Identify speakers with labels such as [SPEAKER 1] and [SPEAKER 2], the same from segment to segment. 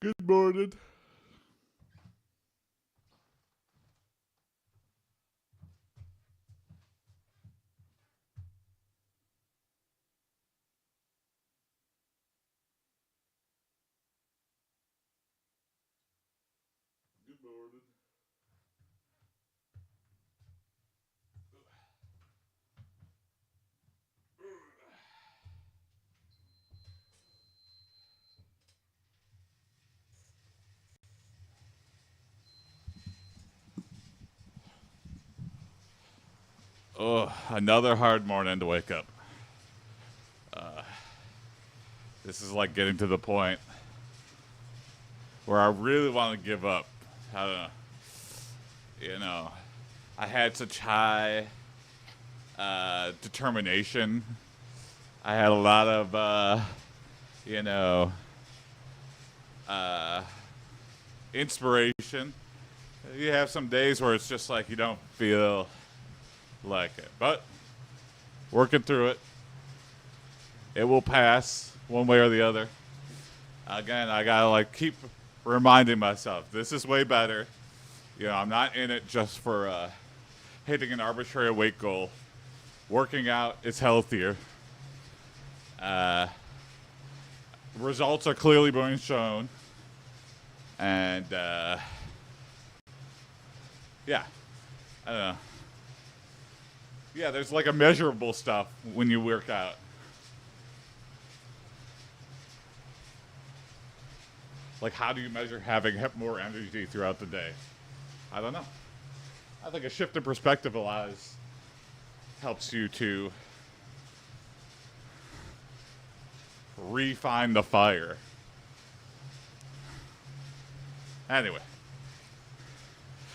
[SPEAKER 1] Good morning. Good morning. Oh, another hard morning to wake up. This is like getting to the point where I really want to give up. I don't know. You know, I had such high determination. I had a lot of, you know, uh, inspiration. You have some days where it's just like you don't feel like it. But working through it, it will pass one way or the other. Again, I gotta like keep reminding myself this is way better. You know, I'm not in it just for hitting an arbitrary weight goal. Working out is healthier. Uh, Results are clearly being shown, and yeah, I don't know. Yeah, there's like a measurable stuff when you work out. Like, how do you measure having more energy throughout the day? I don't know. I think a shift in perspective allows helps you to refine the fire. Anyway,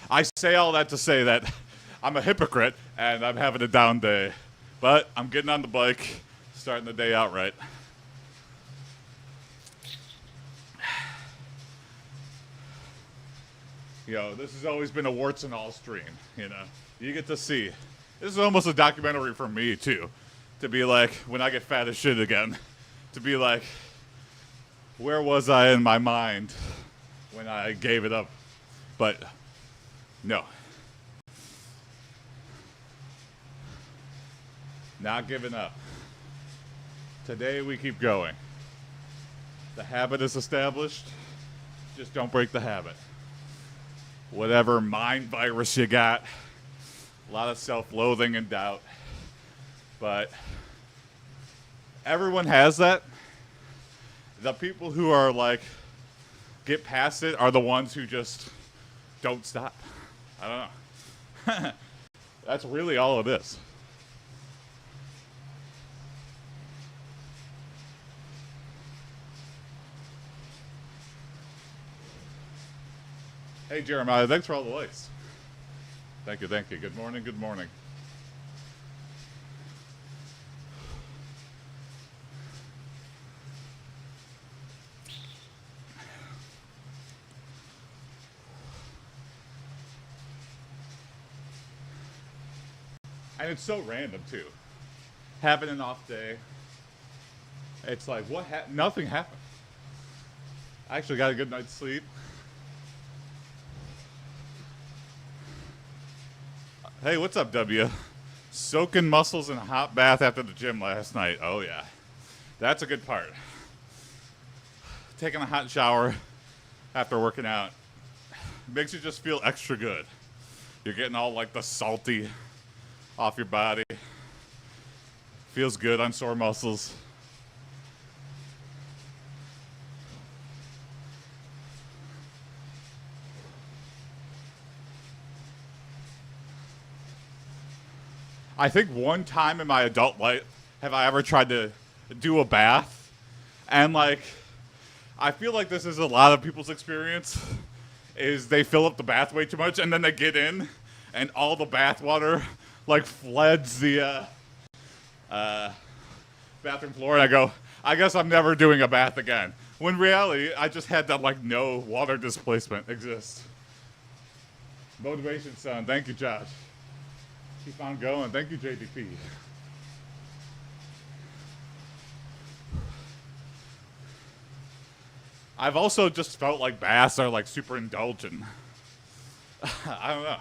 [SPEAKER 1] I say all that to say that I'm a hypocrite and I'm having a down day, but I'm getting on the bike, starting the day out right. This has always been a warts and all stream, You get to see. This is almost a documentary for me, too. To be like, when I get fat as shit again, to be like, where was I in my mind when I gave it up? But, no. Not giving up. Today we keep going. The habit is established. Just don't break the habit. Whatever mind virus you got, a lot of self-loathing and doubt. But everyone has that. The people who are like, get past it are the ones who just don't stop. I don't know. That's really all it is. Hey, Jeremiah, thanks for all the likes. Thank you, thank you. Good morning, good morning. And it's so random, too. Having an off day, it's like, nothing happened. I actually got a good night's sleep. Hey, what's up, W? Soaking muscles in a hot bath after the gym last night. Oh, yeah. That's a good part. Taking a hot shower after working out makes you just feel extra good. You're getting all like the salty off your body. Feels good on sore muscles. I think one time in my adult life have I ever tried to do a bath. And like, I feel like this is a lot of people's experience, is they fill up the bath way too much and then they get in and all the bath water like floods the bathroom floor, and I go, I guess I'm never doing a bath again. When in reality, I just had that like no water displacement exist. Motivation, son. Thank you, Josh. Keep on going. Thank you, JDP. I've also just felt like baths are like super indulgent. I don't know.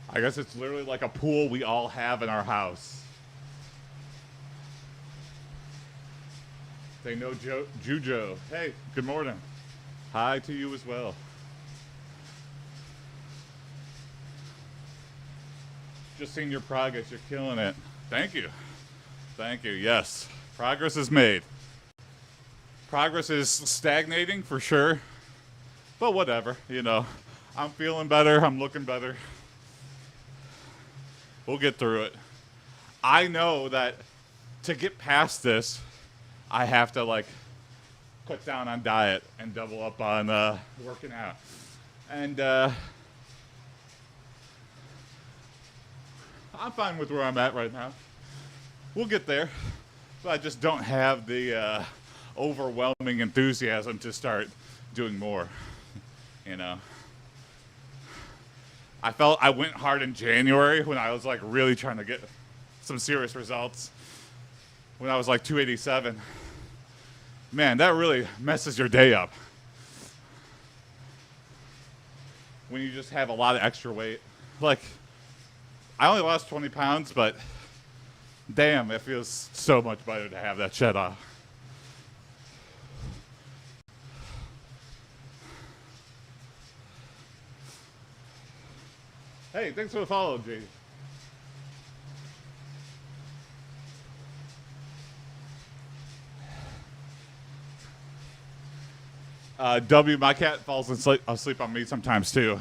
[SPEAKER 1] I guess it's literally like a pool we all have in our house. They know Jujo. Hey, good morning. Hi to you as well. Just seeing your progress. You're killing it. Thank you. Thank you. Yes. Progress is made. Progress is stagnating for sure. But whatever, you know. I'm feeling better. I'm looking better. We'll get through it. I know that to get past this, I have to like cut down on diet and double up on working out. And I'm fine with where I'm at right now. We'll get there. But I just don't have the overwhelming enthusiasm to start doing more, you know. I felt I went hard in January when I was like really trying to get some serious results. When I was like 287. Man, that really messes your day up. When you just have a lot of extra weight. Like, I only lost 20 pounds, but damn, it feels so much better to have that shed off. Hey, thanks for the follow, J. W, my cat falls asleep on me sometimes too.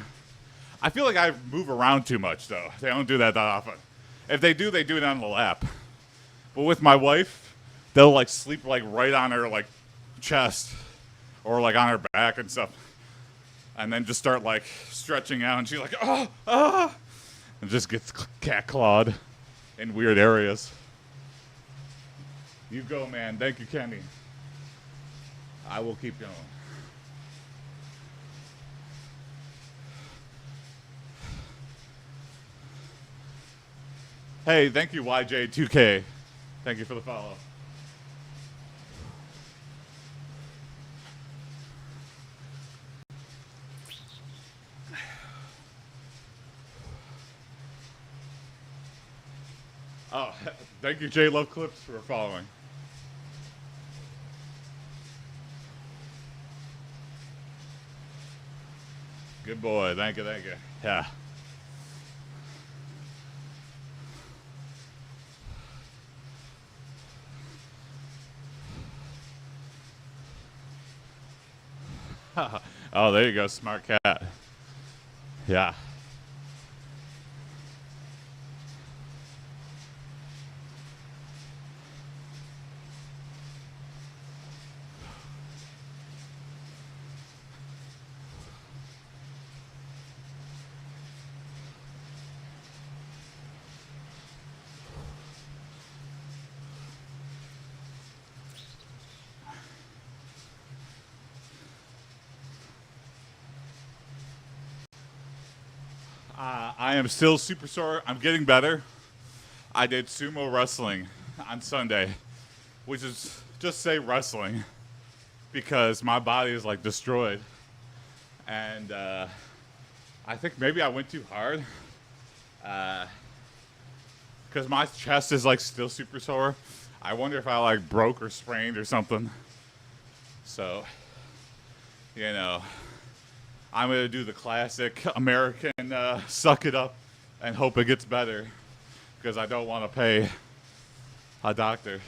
[SPEAKER 1] I feel like I move around too much though. They don't do that often. If they do it on the lap. But with my wife, they'll like sleep like right on her like chest or like on her back and stuff. And then just start like stretching out and she's like, and just gets cat clawed in weird areas. You go, man. Thank you, Kenny. I will keep going. Hey, thank you, YJ2K. Thank you for the follow. Oh, thank you, J Love Clips, for following. Good boy. Thank you, thank you. Yeah. Oh, there you go, smart cat. Yeah. I am still super sore. I'm getting better. I did sumo wrestling on Sunday, which is just say wrestling, because my body is like destroyed. And I think maybe I went too hard, because my chest is like still super sore. I wonder if I like broke or sprained or something. So, you know, I'm going to do the classic American suck it up and hope it gets better, because I don't want to pay a doctor.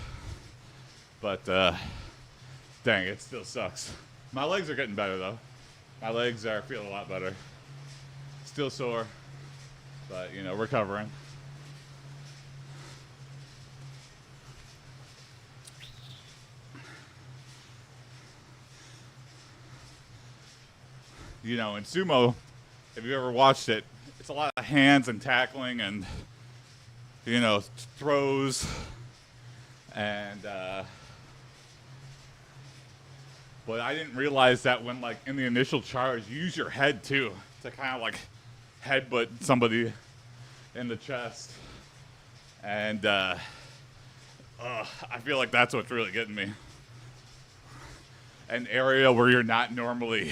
[SPEAKER 1] But dang, it still sucks. My legs are getting better though. My legs are feeling a lot better. Still sore, but you know, recovering. You know, in sumo, if you've ever watched it, it's a lot of hands and tackling and, you know, throws and But I didn't realize that when, like, in the initial charge, you use your head, too, to kind of, like, headbutt somebody in the chest. And I feel like that's what's really getting me. An area where you're not normally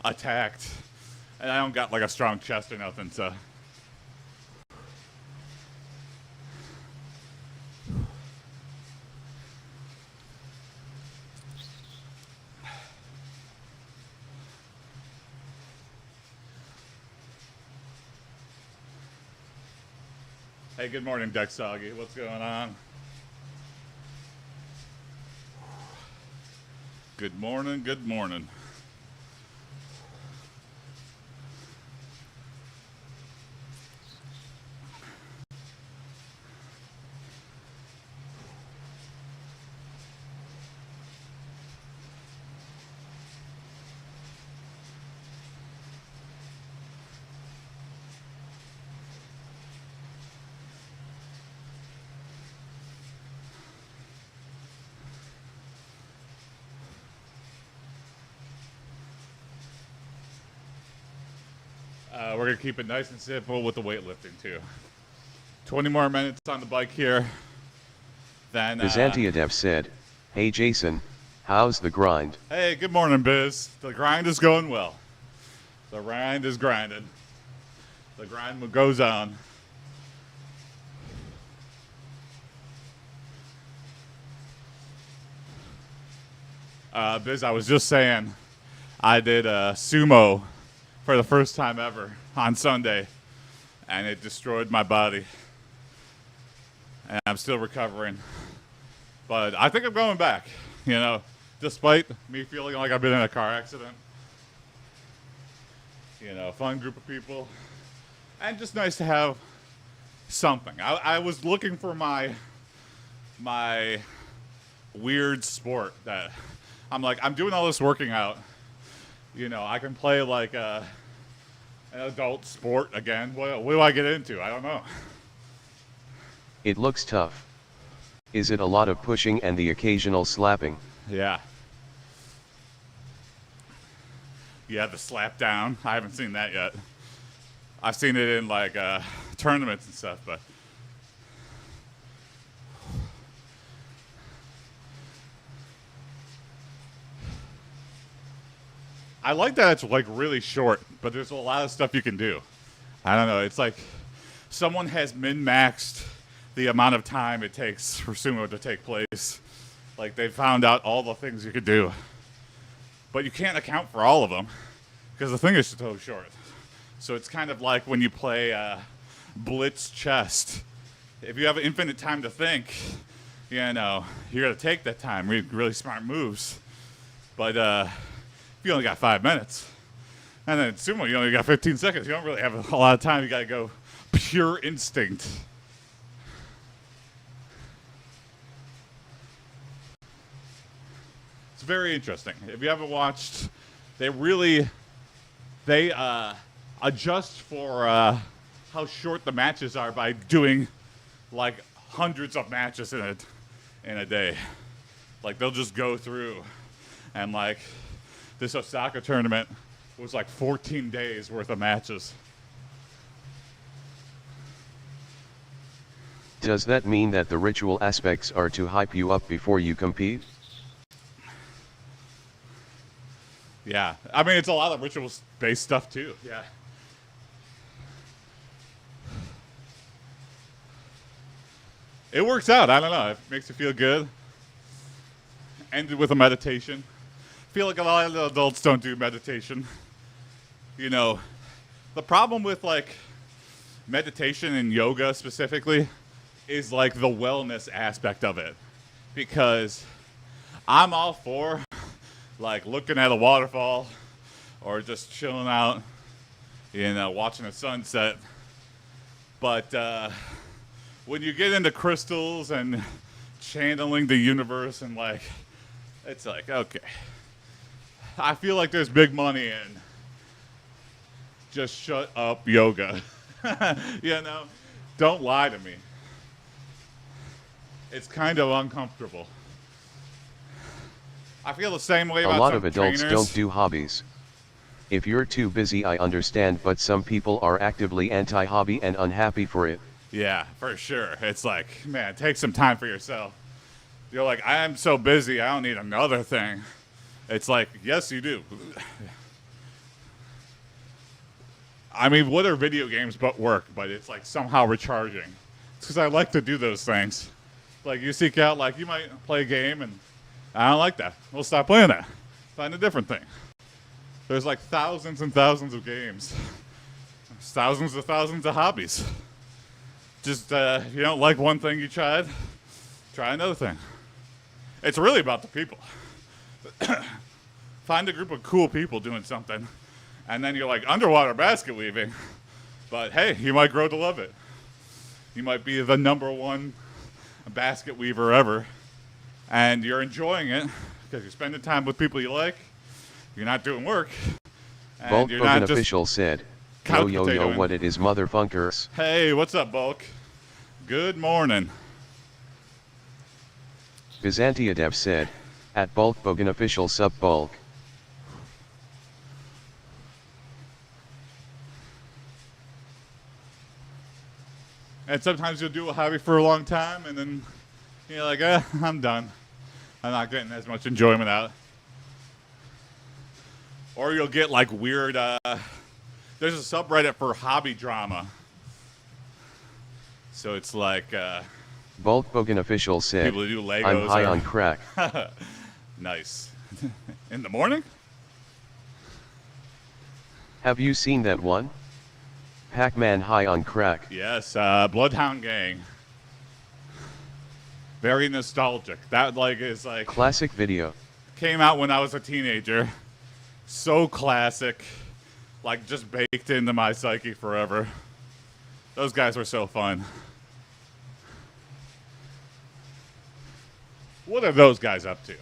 [SPEAKER 1] attacked. And I don't got, like, a strong chest or nothing, so. Hey, good morning, Dex Doggy. What's going on? Good morning, good morning. We're going to keep it nice and simple with the weightlifting, too. 20 more minutes on the bike here. Then,
[SPEAKER 2] Aipd said, "Hey Jason, how's the grind?"
[SPEAKER 1] Hey, good morning, Biz. The grind is going well. The grind is grinding. The grind goes on. Biz, I was just saying, I did sumo for the first time ever on Sunday, and it destroyed my body. And I'm still recovering. But I think I'm going back, you know, despite me feeling like I've been in a car accident. You know, fun group of people. And just nice to have something. I was looking for my weird sport that I'm like, I'm doing all this working out. You know, I can play like an adult sport again. What do I get into? I don't know.
[SPEAKER 2] It looks tough. Is it a lot of pushing and the occasional slapping?
[SPEAKER 1] Yeah. Yeah, the slap down. I haven't seen that yet. I've seen it in like tournaments and stuff, but I like that it's like really short, but there's a lot of stuff you can do. I don't know. It's like someone has min-maxed the amount of time it takes for sumo to take place. Like they found out all the things you could do, but you can't account for all of them because the thing is so short. So it's kind of like when you play blitz chess. If you have infinite time to think, you know, you're gonna take that time, read really smart moves. But you only got 5 minutes. And then in sumo, you only got 15 seconds. You don't really have a lot of time. You got to go pure instinct. It's very interesting. If you haven't watched, they adjust for how short the matches are by doing like hundreds of matches in a day. Like they'll just go through and like this Osaka tournament was like 14 days worth of matches.
[SPEAKER 2] Does that mean that the ritual aspects are to hype you up before you compete?
[SPEAKER 1] Yeah, I mean, it's a lot of ritual-based stuff too, yeah. It works out, I don't know, it makes you feel good. Ended with a meditation. I feel like a lot of adults don't do meditation. You know, the problem with like meditation and yoga specifically is like the wellness aspect of it. Because I'm all for like looking at a waterfall or just chilling out, you know, watching a sunset. But when you get into crystals and channeling the universe and like, it's like, okay. I feel like there's big money in just shut up yoga. You know, don't lie to me. It's kind of uncomfortable. I feel the same way
[SPEAKER 2] A
[SPEAKER 1] about
[SPEAKER 2] lot
[SPEAKER 1] some
[SPEAKER 2] of adults
[SPEAKER 1] trainers.
[SPEAKER 2] don't do hobbies. If you're too busy, I understand, but some people are actively anti-hobby and unhappy for it.
[SPEAKER 1] Yeah, for sure. It's like, man, take some time for yourself. You're like, I'm so busy, I don't need another thing. It's like, yes, you do. I mean, what are video games but work? But it's like somehow recharging. It's because I like to do those things. Like you seek out, like you might play a game and I don't like that. We'll stop playing that. Find a different thing. There's like thousands and thousands of games. There's thousands of hobbies. Just, you don't like one thing you tried, try another thing. It's really about the people. Find a group of cool people doing something, and then you're like underwater basket weaving, but hey, you might grow to love it. You might be the #1 basket weaver ever, and you're enjoying it because you're spending time with people you like, you're not doing work, and
[SPEAKER 2] Bulk
[SPEAKER 1] you're
[SPEAKER 2] Bogan
[SPEAKER 1] not just
[SPEAKER 2] official said,
[SPEAKER 1] couch
[SPEAKER 2] yo yo yo,
[SPEAKER 1] potatoing.
[SPEAKER 2] what it is, motherfuckers.
[SPEAKER 1] Hey, what's up, Bulk? Good morning.
[SPEAKER 2] Byzantiadev said, at Bulk Bogan official sub Bulk.
[SPEAKER 1] And sometimes you'll do a hobby for a long time, and then you're like, I'm done. I'm not getting as much enjoyment out. Or you'll get like weird, there's a subreddit for hobby drama. So it's like
[SPEAKER 2] Bulk Bogan official said,
[SPEAKER 1] people who do Legos.
[SPEAKER 2] I'm high on crack.
[SPEAKER 1] Nice. In the morning?
[SPEAKER 2] Have you seen that one? Pac-Man high on crack.
[SPEAKER 1] Yes, Bloodhound Gang. Very nostalgic. That like is like
[SPEAKER 2] Classic video.
[SPEAKER 1] came out when I was a teenager. So classic. Like just baked into my psyche forever. Those guys were so fun. What are those guys up to?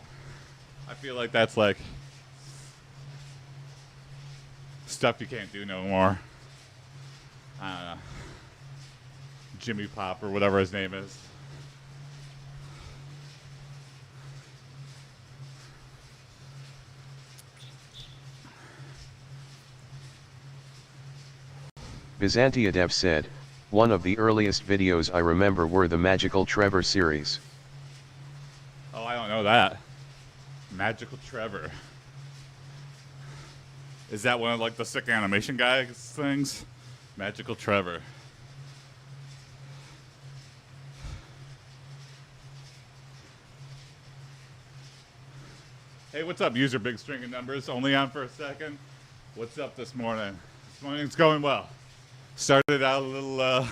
[SPEAKER 1] I feel like that's like stuff you can't do no more. I don't know. Jimmy Pop or whatever his name is.
[SPEAKER 2] Byzantiadev said, one of the earliest videos I remember were the Magical Trevor series.
[SPEAKER 1] Oh, I don't know that. Magical Trevor. Is that one of like the sick animation guys things? Magical Trevor. Hey, what's up, user Big String of Numbers? Only on for a second. What's up this morning? This morning's going well. Started out a little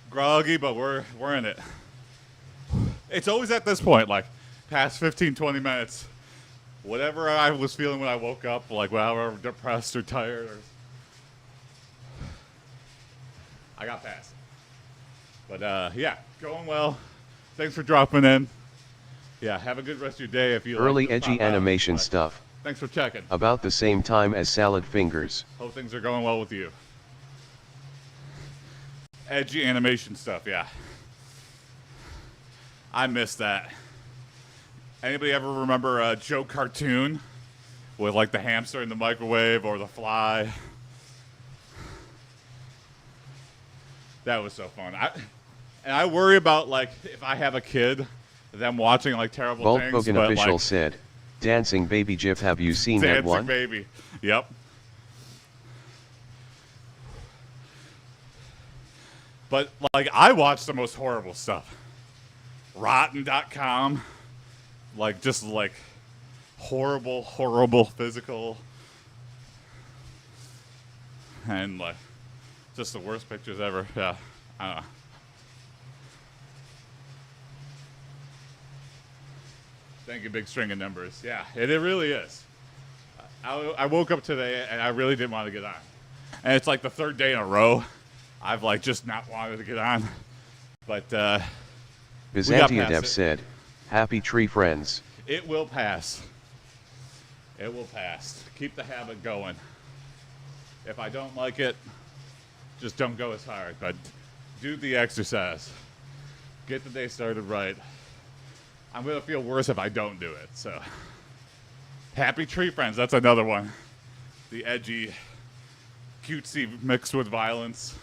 [SPEAKER 1] groggy, but we're in it. It's always at this point, like past 15, 20 minutes. Whatever I was feeling when I woke up, like however depressed or tired, or I got past it. But yeah, going well. Thanks for dropping in. Yeah, have a good rest of your day. If you
[SPEAKER 2] Early
[SPEAKER 1] like, just
[SPEAKER 2] edgy
[SPEAKER 1] pop out.
[SPEAKER 2] animation
[SPEAKER 1] But
[SPEAKER 2] stuff.
[SPEAKER 1] Thanks for checking.
[SPEAKER 2] About the same time as Salad Fingers.
[SPEAKER 1] Hope things are going well with you. Edgy animation stuff, yeah. I miss that. Anybody ever remember a Joe cartoon with like the hamster in the microwave or the fly? That was so fun. I worry about like if I have a kid, them watching like terrible
[SPEAKER 2] Bulk
[SPEAKER 1] things.
[SPEAKER 2] Bogan
[SPEAKER 1] but
[SPEAKER 2] official
[SPEAKER 1] like,
[SPEAKER 2] said, Dancing Baby GIF, have you seen that
[SPEAKER 1] Dancing
[SPEAKER 2] one?
[SPEAKER 1] Baby. Yep. But like I watch the most horrible stuff. Rotten.com. Like just like horrible physical and like just the worst pictures ever. Yeah. I don't know. Thank you, Big String of Numbers. Yeah, it really is. I woke up today and I really didn't want to get on. And it's like the third day in a row I've like just not wanted to get on. But
[SPEAKER 2] Byzantiadev said, happy tree friends.
[SPEAKER 1] it will pass. It will pass. Keep the habit going. If I don't like it, just don't go as hard. But do the exercise. Get the day started right. I'm going to feel worse if I don't do it. So Happy Tree Friends, that's another one. The edgy, cutesy mixed with violence.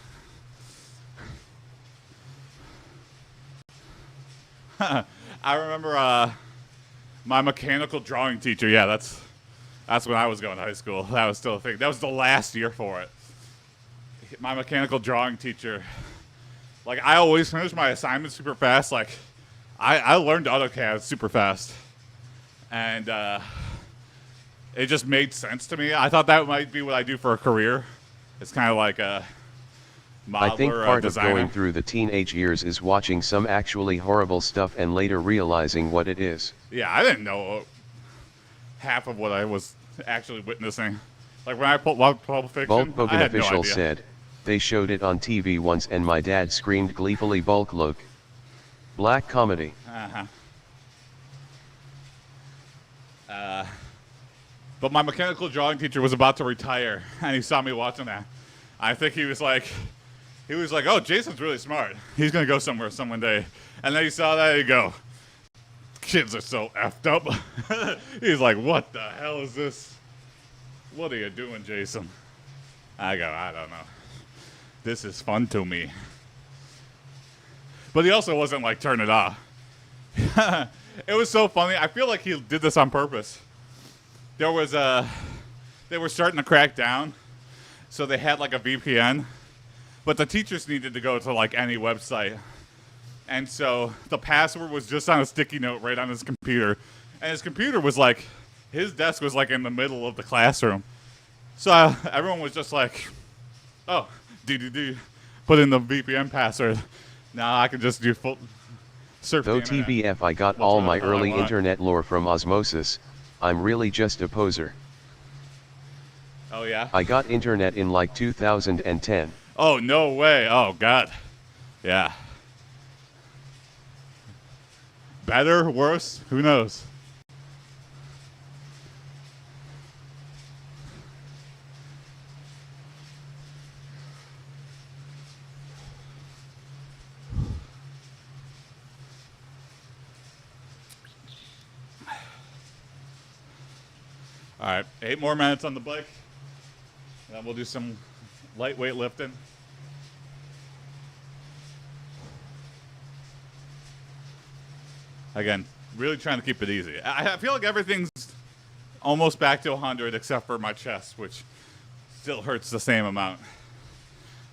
[SPEAKER 1] I remember my mechanical drawing teacher. Yeah, that's when I was going to high school. That was still a thing. That was the last year for it. My mechanical drawing teacher. Like, I always finished my assignments super fast. Like, I learned AutoCAD super fast. And it just made sense to me. I thought that might be what I do for a career. It's kind of like a modeler,
[SPEAKER 2] I think part of
[SPEAKER 1] designer.
[SPEAKER 2] going through the teenage years is watching some actually horrible stuff and later realizing what it is.
[SPEAKER 1] Yeah, I didn't know half of what I was actually witnessing. Like when I watched Pulp Fiction,
[SPEAKER 2] Bulk Bogan
[SPEAKER 1] I had no
[SPEAKER 2] official
[SPEAKER 1] idea.
[SPEAKER 2] said, they showed it on TV once and my dad screamed gleefully, Bulk look. Black comedy.
[SPEAKER 1] But my mechanical drawing teacher was about to retire, and he saw me watching that. I think he was like, oh, Jason's really smart. He's going to go somewhere some one day. And then he saw that, and he'd go, kids are so effed up. He's like, what the hell is this? What are you doing, Jason? I go, I don't know. This is fun to me. But he also wasn't like, turn it off. It was so funny. I feel like he did this on purpose. There was they were starting to crack down, so they had like a VPN, but the teachers needed to go to like any website. And so the password was just on a sticky note right on his computer. And his computer was like, his desk was like in the middle of the classroom. So everyone was just like, oh, put in the VPN password. Now I can just do full surf the
[SPEAKER 2] Though
[SPEAKER 1] internet.
[SPEAKER 2] TBF I got
[SPEAKER 1] What's
[SPEAKER 2] all
[SPEAKER 1] what
[SPEAKER 2] my
[SPEAKER 1] the hell I
[SPEAKER 2] early
[SPEAKER 1] want.
[SPEAKER 2] internet lore from osmosis, I'm really just a poser.
[SPEAKER 1] Oh, yeah?
[SPEAKER 2] I got internet in like 2010.
[SPEAKER 1] Oh, no way. Oh, God. Yeah. Better, worse? Who knows? All right, 8 more minutes on the bike. And then we'll do some lightweight lifting. Again, really trying to keep it easy. I feel like everything's almost back to 100 except for my chest, which still hurts the same amount.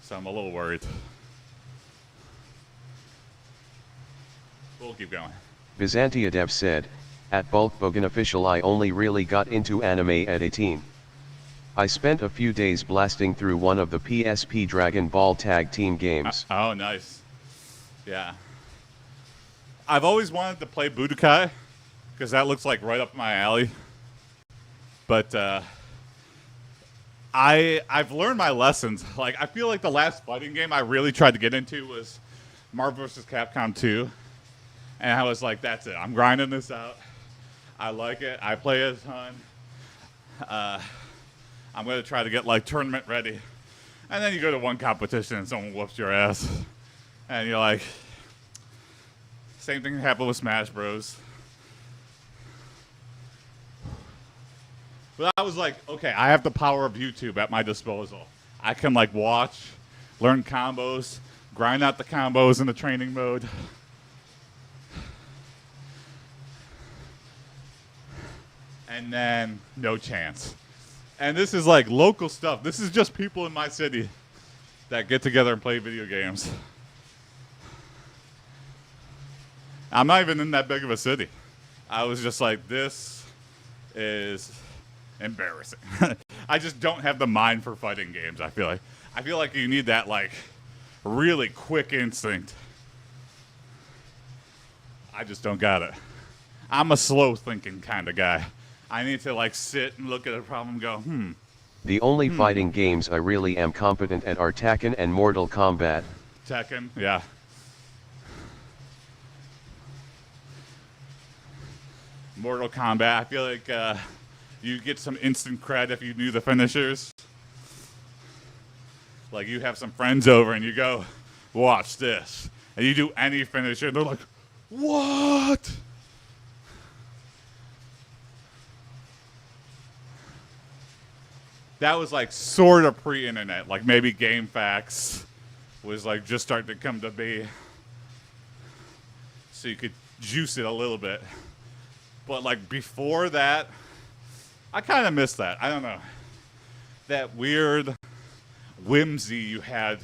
[SPEAKER 1] So I'm a little worried. We'll keep going.
[SPEAKER 2] Byzantiadev said, at Bulk Bogan official I only really got into anime at 18. I spent a few days blasting through one of the PSP Dragon Ball tag team games.
[SPEAKER 1] Oh, nice. Yeah. I've always wanted to play Budokai, because that looks like right up my alley. But I've learned my lessons. Like, I feel like the last fighting game I really tried to get into was Marvel vs. Capcom 2. And I was like, that's it. I'm grinding this out. I like it. I play it a ton. I'm going to try to get, like, tournament ready. And then you go to one competition and someone whoops your ass. And you're like, same thing happened with Smash Bros. But I was like, okay, I have the power of YouTube at my disposal. I can, like, watch, learn combos, grind out the combos in the training mode. And then, no chance. And this is like local stuff. This is just people in my city that get together and play video games. I'm not even in that big of a city. I was just like, this is embarrassing. I just don't have the mind for fighting games, I feel like. I feel like you need that, like, really quick instinct. I just don't got it. I'm a slow thinking kind of guy. I need to, like, sit and look at a problem and go,
[SPEAKER 2] The only fighting games I really am competent at are Tekken and Mortal Kombat.
[SPEAKER 1] Tekken, yeah. Mortal Kombat, I feel like you get some instant cred if you knew the finishers. Like, you have some friends over and you go, watch this. And you do any finisher, and they're like, what? that was like sort of pre-internet. Like maybe GameFAQs was like just starting to come to be, so you could juice it a little bit. But like before that, I kind of miss that. I don't know, that weird whimsy you had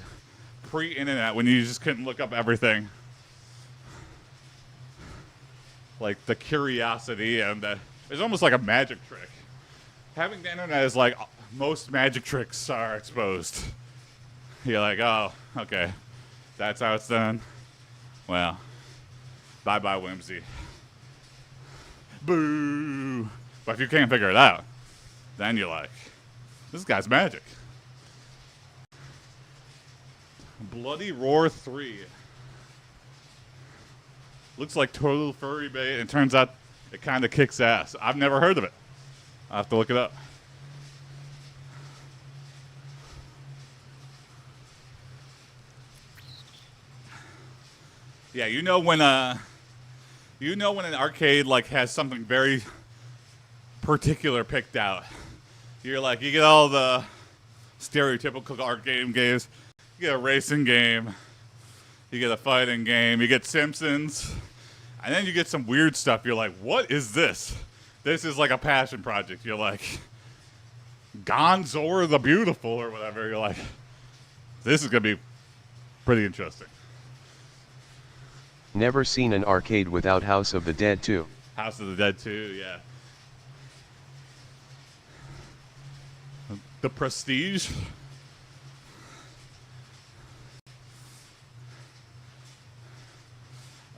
[SPEAKER 1] pre-internet when you just couldn't look up everything. Like the curiosity and it's almost like a magic trick. Having the internet is like most magic tricks are exposed. You're like, oh, okay, that's how it's done. Well, bye-bye whimsy. Boo! But if you can't figure it out, then you're like, this guy's magic. Bloody Roar 3. Looks like total furry bait, and turns out it kind of kicks ass. I've never heard of it. I'll have to look it up. Yeah, you know when an arcade like has something very particular picked out. You're like, you get all the stereotypical arcade games. You get a racing game. You get a fighting game. You get Simpsons. And then you get some weird stuff. You're like, what is this? This is like a passion project. You're like, Gonzor the Beautiful or whatever. You're like, this is going to be pretty interesting.
[SPEAKER 2] Never seen an arcade without House of the Dead 2.
[SPEAKER 1] House of the Dead 2, yeah. The Prestige.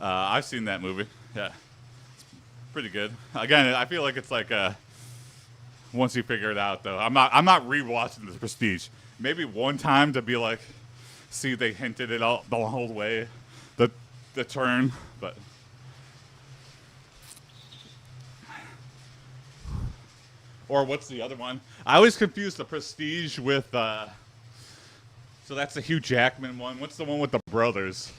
[SPEAKER 1] I've seen that movie. Yeah, it's pretty good. Again, I feel like it's like once you figure it out, though. I'm not rewatching The Prestige. Maybe one time to be like, see, they hinted it all the whole way, the turn, but. Or what's the other one? I always confuse The Prestige with. So that's the Hugh Jackman one. What's the one with the brothers?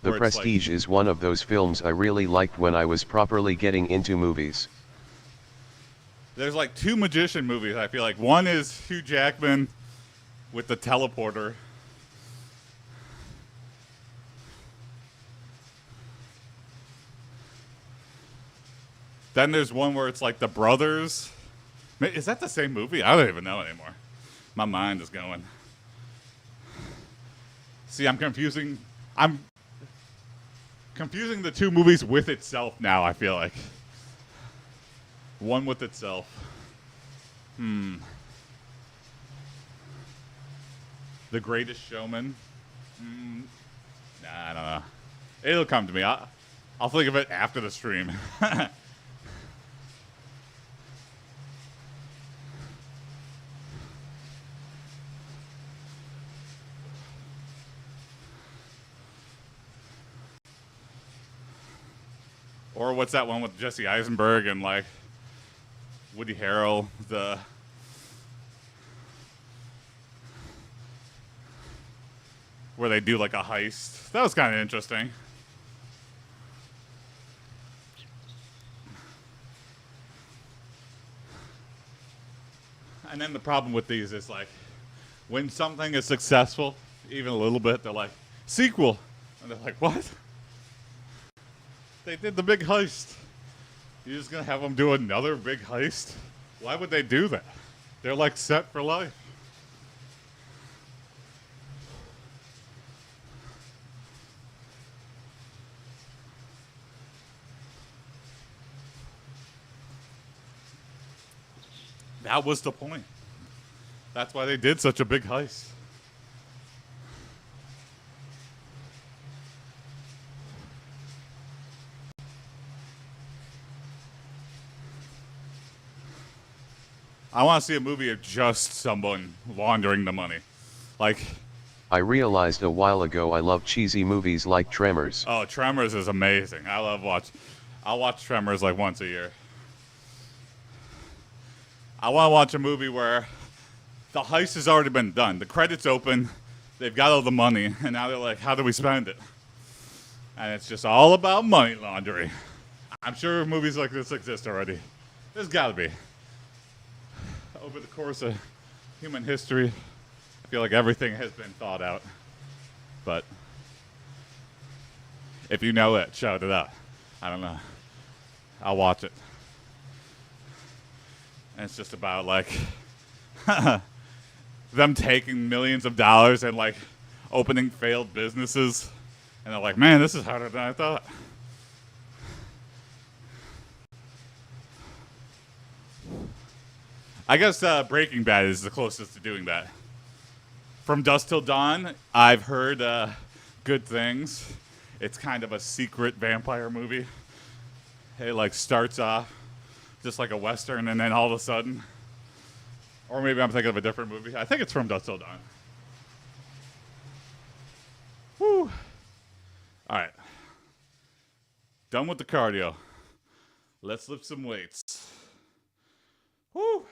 [SPEAKER 2] The Prestige is one of those films I really liked when I was properly getting into movies.
[SPEAKER 1] There's like two magician movies, I feel like. One is Hugh Jackman with the teleporter. Then there's one where it's like the brothers. Is that the same movie? I don't even know anymore. My mind is going. See, I'm confusing the two movies with itself now, I feel like. One with itself. The Greatest Showman. Nah, I don't know. It'll come to me. I'll think of it after the stream. Or what's that one with Jesse Eisenberg and like Woody Harrell, where they do like a heist. That was kind of interesting. And then the problem with these is like, when something is successful, even a little bit, they're like, sequel. And they're like, what? They did the big heist. You're just going to have them do another big heist? Why would they do that? They're like set for life. That was the point. That's why they did such a big heist. I want to see a movie of just someone laundering the money. Like,
[SPEAKER 2] I realized a while ago I love cheesy movies like Tremors.
[SPEAKER 1] Oh, Tremors is amazing. I'll watch Tremors like once a year. I want to watch a movie where the heist has already been done. The credits open, they've got all the money, and now they're like, how do we spend it? And it's just all about money laundering. I'm sure movies like this exist already. There's got to be. Over the course of human history. I feel like everything has been thought out. But if you know it, shout it out. I don't know. I'll watch it. And it's just about like them taking millions of dollars and like opening failed businesses. And they're like, man, this is harder than I thought. I guess Breaking Bad is the closest to doing that. From Dusk Till Dawn, I've heard good things. It's kind of a secret vampire movie. It like starts off just like a Western, and then all of a sudden, or maybe I'm thinking of a different movie. I think it's From Dusk Till Dawn. Woo. All right. Done with the cardio. Let's lift some weights. Woo.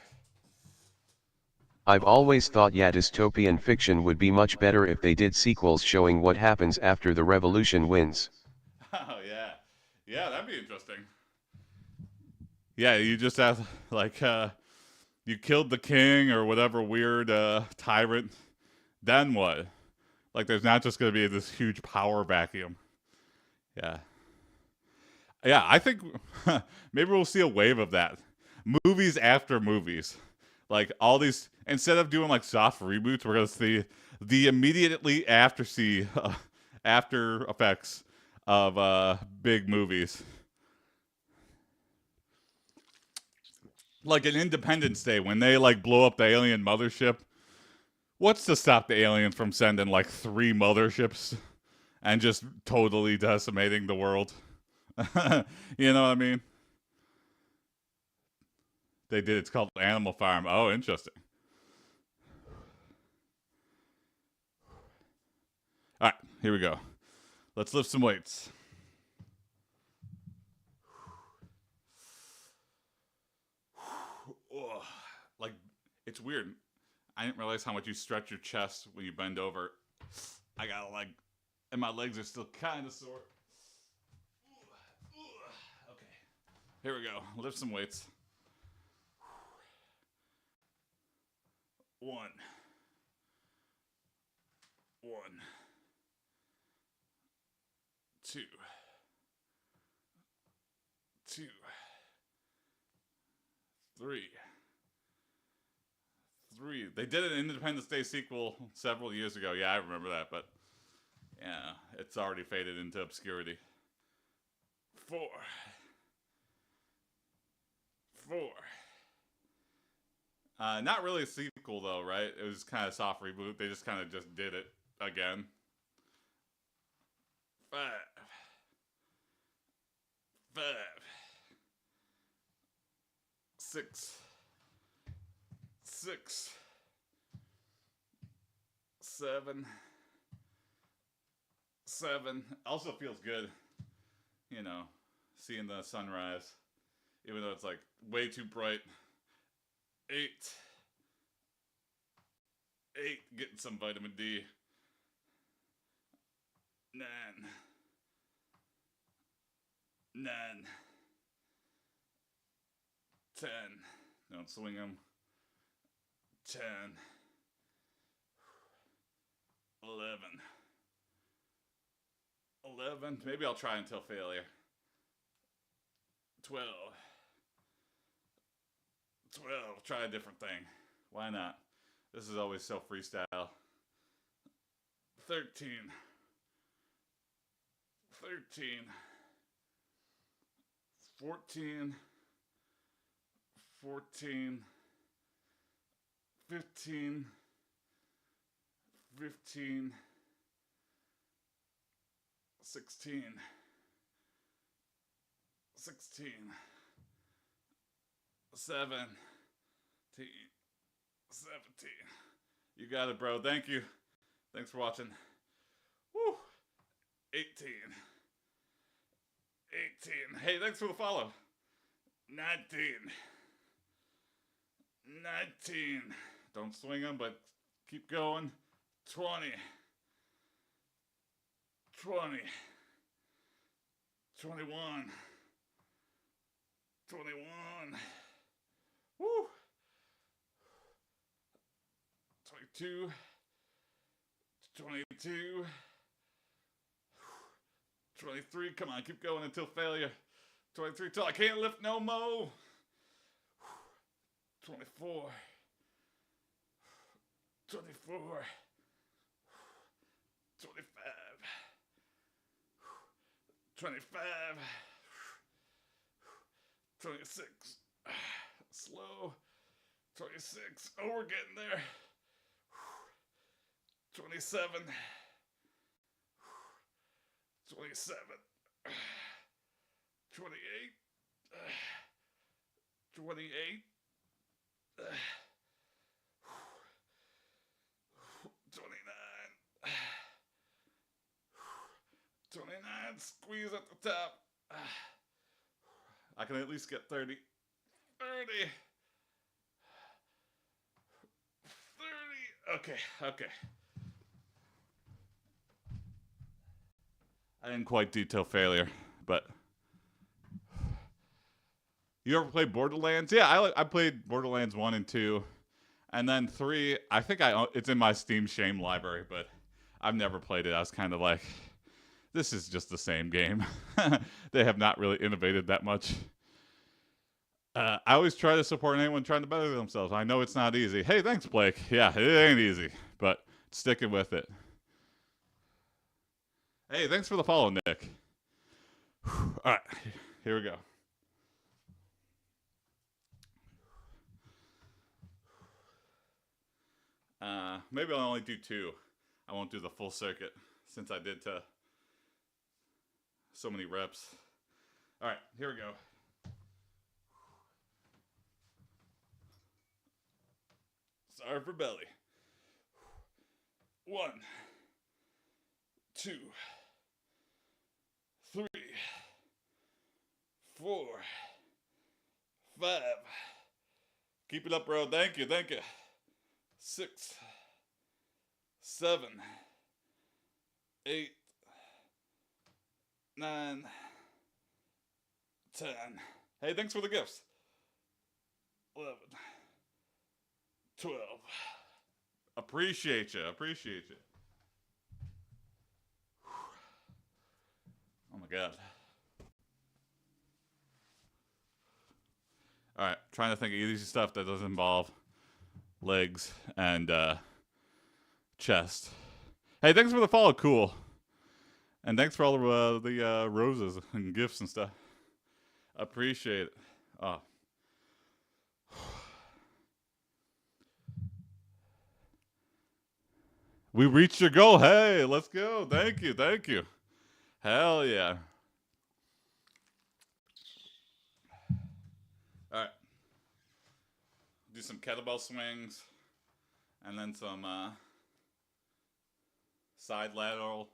[SPEAKER 2] I've always thought dystopian fiction would be much better if they did sequels showing what happens after the revolution wins.
[SPEAKER 1] Oh, yeah. Yeah, that'd be interesting. Yeah, you just have, like, you killed the king or whatever weird tyrant. Then what? Like, there's not just going to be this huge power vacuum. Yeah. Yeah, I think maybe we'll see a wave of that. Movies after movies. Like, all these, instead of doing, like, soft reboots, we're going to see the immediately after effects of big movies. Like an Independence Day, when they, like, blow up the alien mothership. What's to stop the aliens from sending, like, 3 motherships and just totally decimating the world? You know what I mean? They did. It's called Animal Farm. Oh, interesting. All right, here we go. Let's lift some weights. Like, it's weird. I didn't realize how much you stretch your chest when you bend over. I got like, and my legs are still kind of sore. Okay, here we go. Lift some weights. 1, 2, 3. They did an Independence Day sequel several years ago. Yeah, I remember that, but yeah, it's already faded into obscurity. 4. Not really a sequel though, right? It was kind of soft reboot. They just kind of just did it again. 5. 6. 7. Also feels good, you know, seeing the sunrise, even though it's like way too bright. 8. Getting some vitamin D. 9. 10. Don't swing them. 10. 11. Maybe I'll try until failure. 12. Try a different thing. Why not? This is always so freestyle. 13. 14. 15. 16. 17. You got it, bro. Thank you. Thanks for watching. Woo. 18. Hey, thanks for the follow. 19. Don't swing them, but keep going. 20. 21. Woo. 22, 22, 23. Come on, keep going until failure. 23 till I can't lift no more. 24, 24, 25, 25, 26. Slow. 26. Oh, we're getting there. 27. 27. 28. 28. 29. 29. Squeeze at the top. I can at least get 30. 30. 30. Okay. I didn't quite detail failure, but you ever played Borderlands? Yeah, I played Borderlands 1 and 2, and then 3. I think it's in my Steam Shame library, but I've never played it. I was kind of like, this is just the same game. They have not really innovated that much. I always try to support anyone trying to better themselves. I know it's not easy. Hey, thanks, Blake. Yeah, it ain't easy, but sticking with it. Hey, thanks for the follow, Nick. All right, here we go. Maybe I'll only do 2. I won't do the full circuit since I did so many reps. All right, here we go. Sorry for belly. 1, 2, 3, 4, 5. Keep it up, bro. Thank you. 6, 7, 8, 9, 10. Hey, thanks for the gifts. 11, 12. Appreciate you. Oh my God. All right, trying to think of easy stuff that doesn't involve legs and chest. Hey, thanks for the follow, cool. And thanks for all the roses and gifts and stuff. Appreciate it. Oh. We reached your goal. Hey, let's go. Thank you. Hell yeah. All right. Do some kettlebell swings and then some side lateral,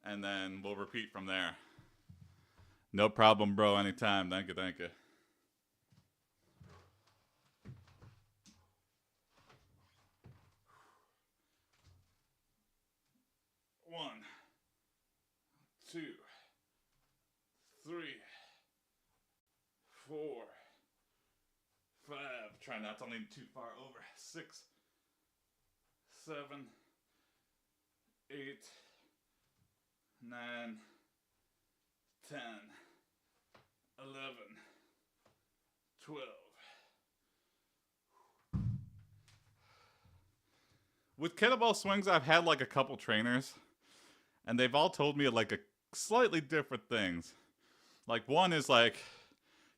[SPEAKER 1] and then we'll repeat from there. No problem, bro. Anytime. Thank you. 1, 2, 3, 4, 5. Try not to lean too far over. 6, 7, 8, 9, 10, 11, 12. With kettlebell swings, I've had like a couple trainers, and they've all told me like a slightly different things. Like one is like,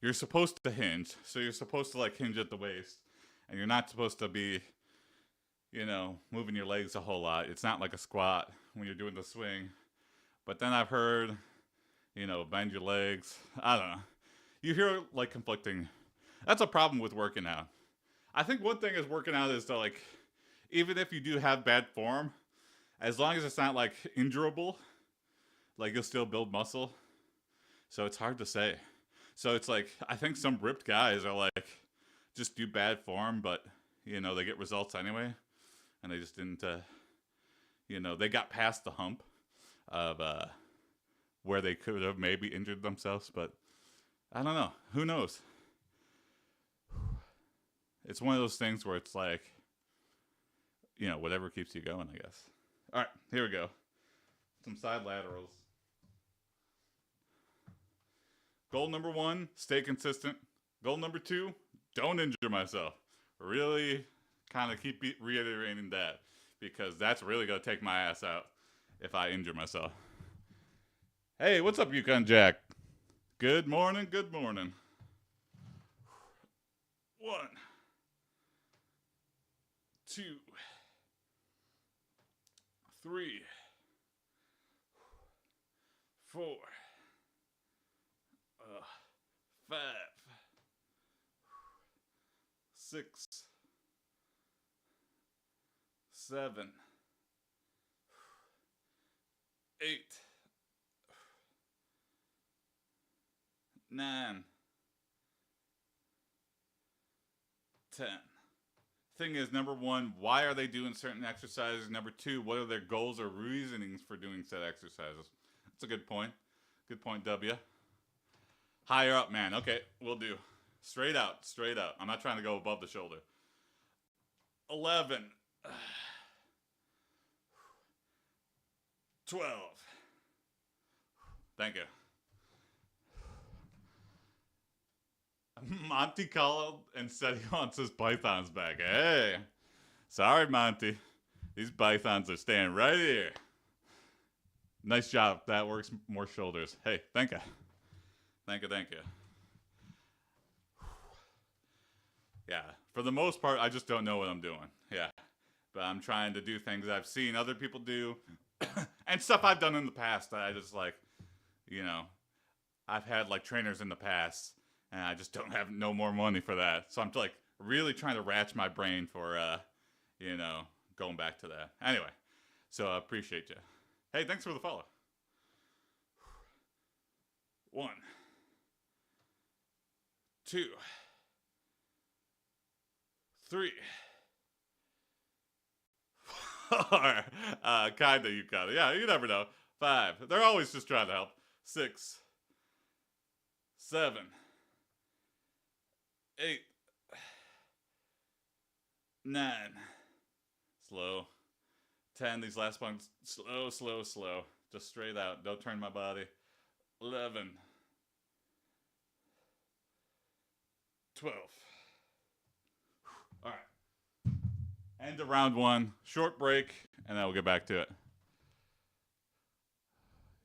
[SPEAKER 1] you're supposed to hinge. So you're supposed to like hinge at the waist, and you're not supposed to be, moving your legs a whole lot. It's not like a squat when you're doing the swing. But then I've heard, bend your legs. I don't know. You hear like conflicting. That's a problem with working out. I think one thing is working out is to like, even if you do have bad form, as long as it's not like injurable, like you'll still build muscle. So it's hard to say. So it's like, I think some ripped guys are like, just do bad form, but they get results anyway. And they just didn't, they got past the hump of where they could have maybe injured themselves. But I don't know. Who knows? It's one of those things where it's like, whatever keeps you going, I guess. All right, here we go. Some side laterals. Goal number 1, stay consistent. Goal number 2, don't injure myself. Really kind of keep reiterating that because that's really going to take my ass out if I injure myself. Hey, what's up, Yukon Jack? Good morning, good morning. 1, 2, 3, 4, 5, 6, 7, 8, 9, 10. Thing is, number 1, why are they doing certain exercises? Number 2, what are their goals or reasonings for doing said exercises? That's a good point. Good point, W. Higher up, man. Okay, we'll do. Straight out, straight out. I'm not trying to go above the shoulder. 11. 12. Thank you. Monty called and said he wants his pythons back. Hey, sorry, Monty. These pythons are staying right here. Nice job. That works more shoulders. Hey, thank you. Thank you, thank you. Yeah, for the most part, I just don't know what I'm doing. Yeah, but I'm trying to do things I've seen other people do and stuff I've done in the past that I just like, I've had like trainers in the past and I just don't have no more money for that. So I'm like really trying to ratchet my brain for, going back to that. Anyway, so I appreciate you. Hey, thanks for the follow. 1, 2, 3, 4. Kinda, you got it. Yeah, you never know. 5. They're always just trying to help. 6, 7, 8, 9. Slow. 10. These last ones. Slow, slow, slow. Just straight out. Don't turn my body. 11. 12. All right. End of round 1. Short break, and then we'll get back to it.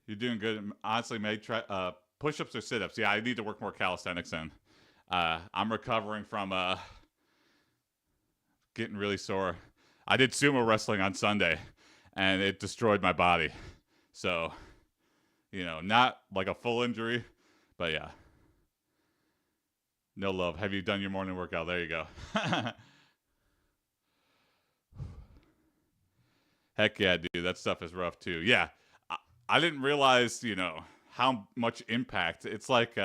[SPEAKER 1] You're doing good. Honestly, may try push-ups or sit-ups. Yeah, I need to work more calisthenics in. I'm recovering from getting really sore. I did sumo wrestling on Sunday, and it destroyed my body. So, not like a full injury, but yeah. No love. Have you done your morning workout? There you go. Heck yeah, dude. That stuff is rough too. Yeah. I didn't realize, how much impact. It's like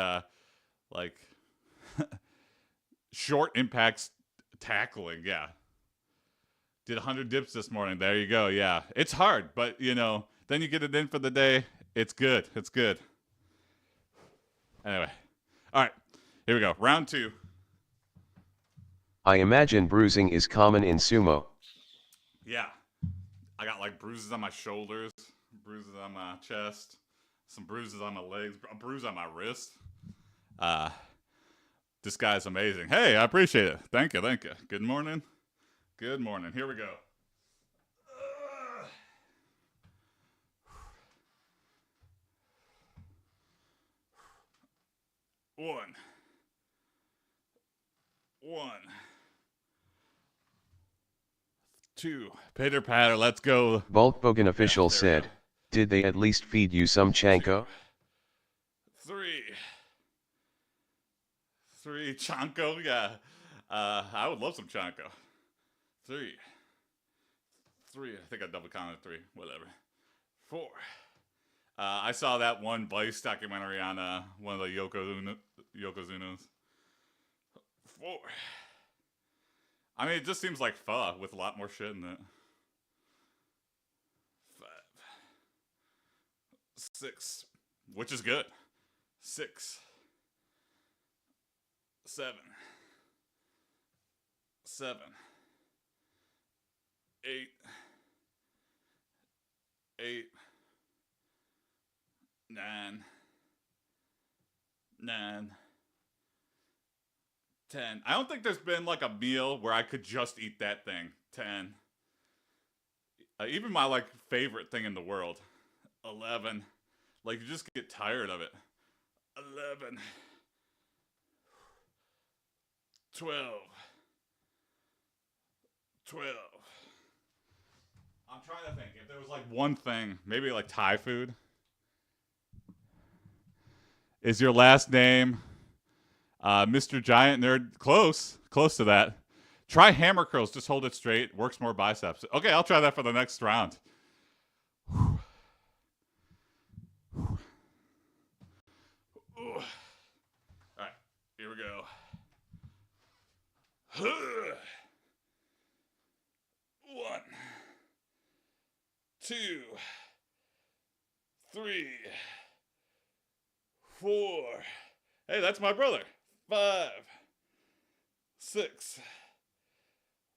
[SPEAKER 1] short impacts tackling. Yeah. Did 100 dips this morning. There you go. Yeah. It's hard, but, then you get it in for the day. It's good. It's good. Anyway. All right. Here we go. Round 2.
[SPEAKER 2] I imagine bruising is common in sumo.
[SPEAKER 1] Yeah. I got like bruises on my shoulders, bruises on my chest, some bruises on my legs, a bruise on my wrist. This guy's amazing. Hey, I appreciate it. Thank you, thank you. Good morning. Good morning. Here we go. 1. 2. Pitter patter. Let's go.
[SPEAKER 2] Bulkbogan official said, did they at least feed you some chanko?
[SPEAKER 1] 3 chanko. Yeah. I would love some chanko. 3. I think I double counted 3. Whatever. 4. I saw that one Vice documentary on one of the Yokozunas. 4. I mean, it just seems like pho with a lot more shit in it. 5. 6. Which is good. 6. 7. 8, 8, 9, 9, 10. I don't think there's been like a meal where I could just eat that thing. 10. Even my like favorite thing in the world. 11. Like you just get tired of it. 11. 12. 12. I'm trying to think if there was like one thing, maybe like Thai food. Is your last name Mr. Giant Nerd? Close to that. Try hammer curls. Just hold it straight. Works more biceps. Okay, I'll try that for the next round. All right, here we go. 1, 2, 3, 4. Hey, that's my brother. 5, 6,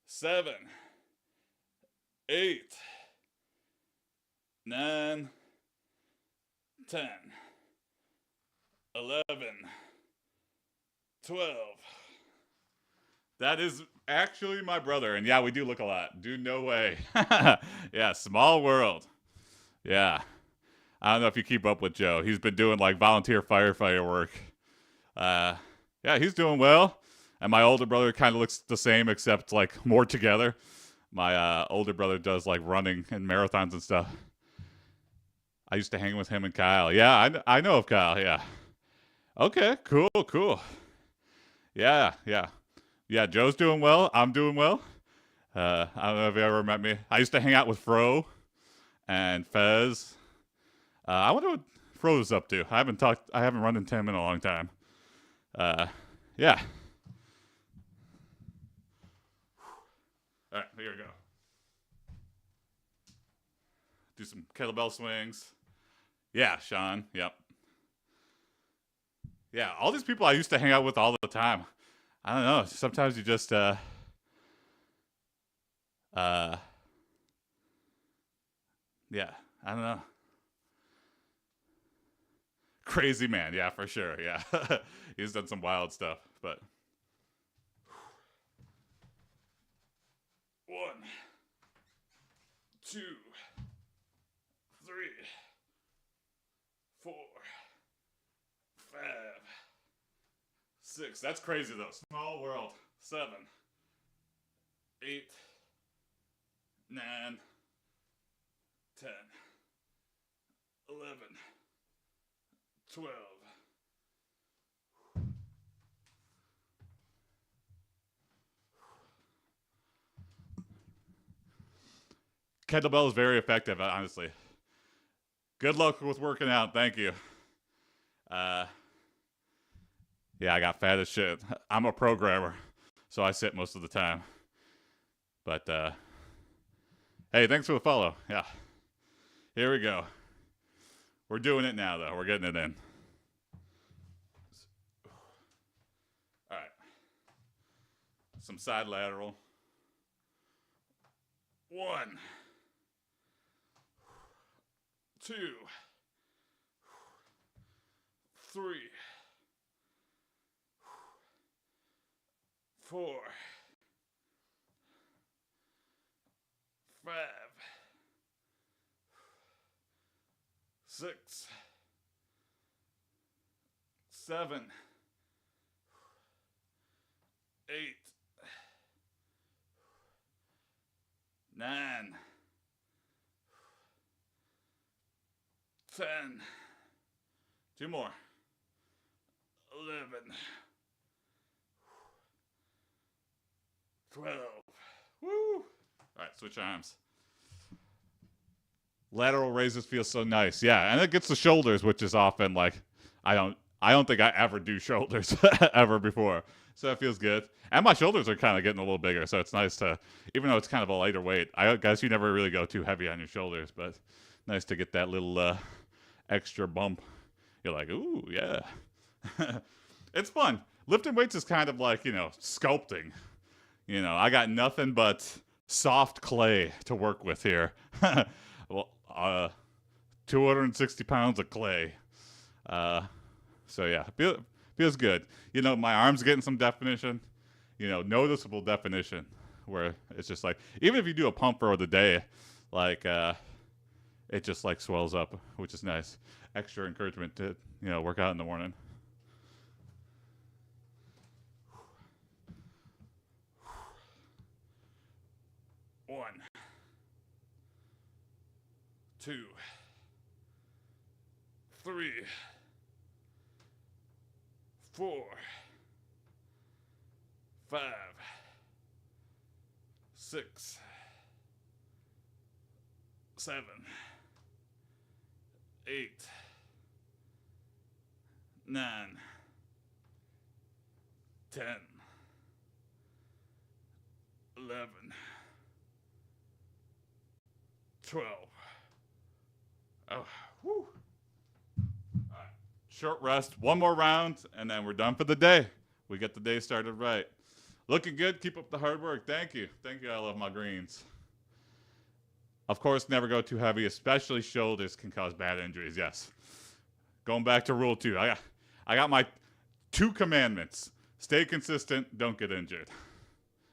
[SPEAKER 1] 7, 8, 9, 10, 11, 12. That is actually my brother. And yeah, we do look a lot. Dude, no way. Yeah, small world. Yeah. I don't know if you keep up with Joe. He's been doing like volunteer firefighter work. Yeah, he's doing well. And my older brother kind of looks the same, except like more together. My older brother does like running and marathons and stuff. I used to hang with him and Kyle. Yeah, I know of Kyle. Yeah. Okay, cool. Yeah. Yeah, Joe's doing well. I'm doing well. I don't know if you ever met me. I used to hang out with Fro and Fez. I wonder what Fro's up to. I haven't run into him in a long time. Yeah. All right, here we go. Do some kettlebell swings. Yeah, Sean. Yep. Yeah, all these people I used to hang out with all the time. I don't know. Sometimes you just yeah, I don't know. Crazy man, yeah, for sure. Yeah. He's done some wild stuff, but 1, 2, 3, 4, 5, 6. That's crazy though. Small world. 7, 8, 9, 10, 11, 12. Kettlebell is very effective, honestly. Good luck with working out. Thank you. Yeah, I got fat as shit. I'm a programmer, so I sit most of the time. But, hey, thanks for the follow. Yeah. Here we go. We're doing it now, though. We're getting it in. All right. Some side lateral. 1, 2, 3, 4, 5, 6, 7, 8, 9, 10. 2 more. 11, 12. Woo! All right, switch arms. Lateral raises feel so nice. Yeah, and it gets the shoulders, which is often like I don't think I ever do shoulders ever before. So it feels good. And my shoulders are kind of getting a little bigger, so it's nice to, even though it's kind of a lighter weight. I guess you never really go too heavy on your shoulders, but nice to get that little extra bump. You're like, ooh, yeah. It's fun. Lifting weights is kind of like, sculpting. I got nothing but soft clay to work with here. Well, 260 pounds of clay. So yeah, feels good. You know, my arm's getting some definition. You know, noticeable definition. Where it's just like, even if you do a pump for the day, like it just like swells up, which is nice. Extra encouragement to work out in the morning. One, two, three, 4, 5, 6, 7, 8, 9, 10, 11, 12. Oh, whew. All right. Short rest, one more round, and then we're done for the day. We get the day started right. Looking good. Keep up the hard work. Thank you. Thank you. I love my greens. Of course, never go too heavy, especially shoulders can cause bad injuries. Yes. Going back to rule 2. I got my 2 commandments. Stay consistent. Don't get injured.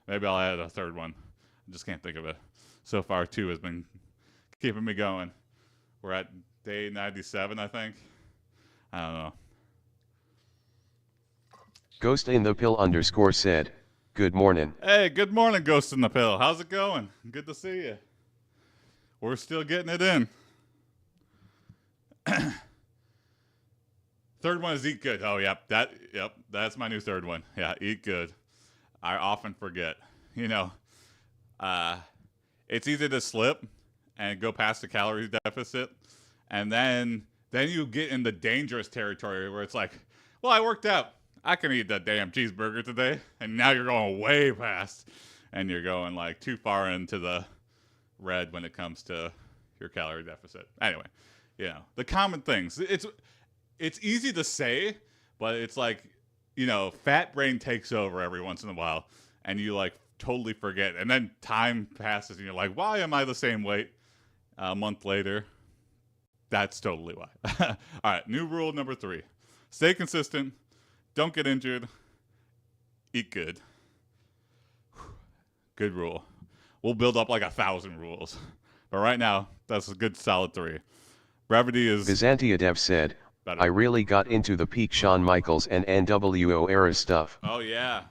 [SPEAKER 1] Maybe I'll add a third one. I just can't think of it. So far, 2 has been keeping me going. We're at day 97, I think. I don't know.
[SPEAKER 2] Ghost in the Pill _ said, good morning.
[SPEAKER 1] Hey, good morning, Ghost in the Pill. How's it going? Good to see you. We're still getting it in. Third one is eat good. Oh, yep, that's my new third one. Yeah, eat good. I often forget. It's easy to slip and go past the calorie deficit, and then you get in the dangerous territory where it's like, well, I worked out. I can eat that damn cheeseburger today, and now you're going way past, and you're going like too far into the red when it comes to your calorie deficit. Anyway, the common things. It's easy to say, but it's like, fat brain takes over every once in a while, and you like totally forget. And then time passes, and you're like, why am I the same weight a month later? That's totally why. All right, new rule number 3. Stay consistent. Don't get injured. Eat good. Good rule. We'll build up like 1,000 rules. But right now, that's a good solid 3. Brevity is...
[SPEAKER 2] Byzantiadev said, better. I really got into the peak Shawn Michaels and NWO era stuff.
[SPEAKER 1] Oh, yeah.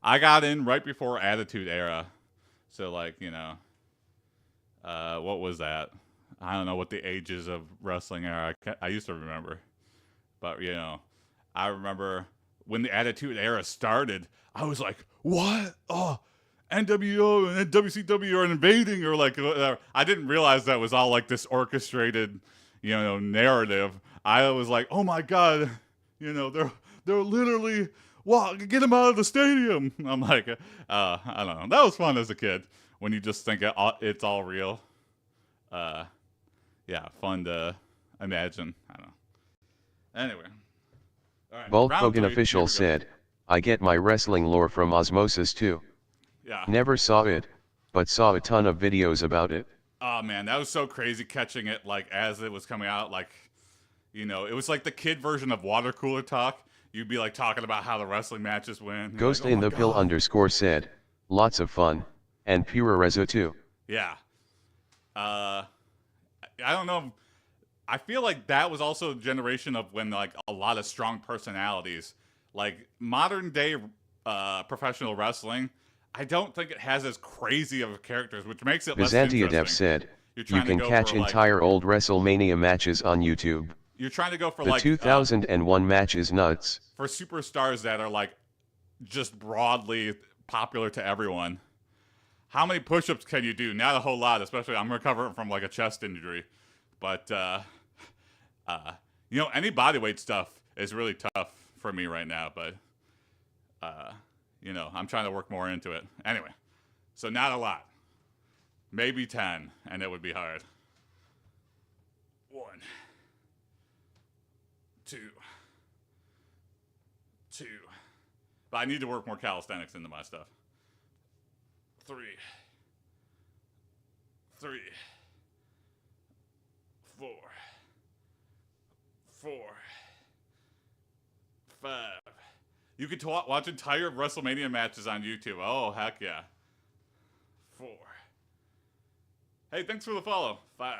[SPEAKER 1] I got in right before Attitude Era. So, like, what was that? I don't know what the ages of wrestling are. I used to remember. But, I remember when the Attitude Era started, I was like, what? Oh, NWO and WCW are invading, or like, I didn't realize that was all like this orchestrated, narrative. I was like, oh my God, they're literally, get them out of the stadium. I'm like, I don't know. That was fun as a kid when you just think it's all real. Yeah, fun to imagine. I don't know. Anyway. All right,
[SPEAKER 2] Bulk Hogan Official said, I get my wrestling lore from osmosis too.
[SPEAKER 1] Yeah.
[SPEAKER 2] Never saw it, but saw a ton of videos about it.
[SPEAKER 1] Oh man, that was so crazy catching it like as it was coming out. Like, it was like the kid version of water cooler talk. You'd be like talking about how the wrestling matches went.
[SPEAKER 2] Ghost in the Pill _ said, lots of fun, and pure rezo too.
[SPEAKER 1] Yeah. I don't know. I feel like that was also a generation of when like a lot of strong personalities, like modern day professional wrestling. I don't think it has as crazy of characters, which makes it less interesting.
[SPEAKER 2] Byzantiadev said, you can catch entire old WrestleMania matches on YouTube.
[SPEAKER 1] You're trying to go for
[SPEAKER 2] the 2001 matches nuts.
[SPEAKER 1] For superstars that are like just broadly popular to everyone. How many push-ups can you do? Not a whole lot, especially I'm recovering from like a chest injury. But, any bodyweight stuff is really tough for me right now. But, I'm trying to work more into it. Anyway, so not a lot. Maybe 10, and it would be hard. 1, 2. But I need to work more calisthenics into my stuff. 3, 3, 4, 4, 5. You can watch entire WrestleMania matches on YouTube. Oh, heck yeah. 4. Hey, thanks for the follow. 5,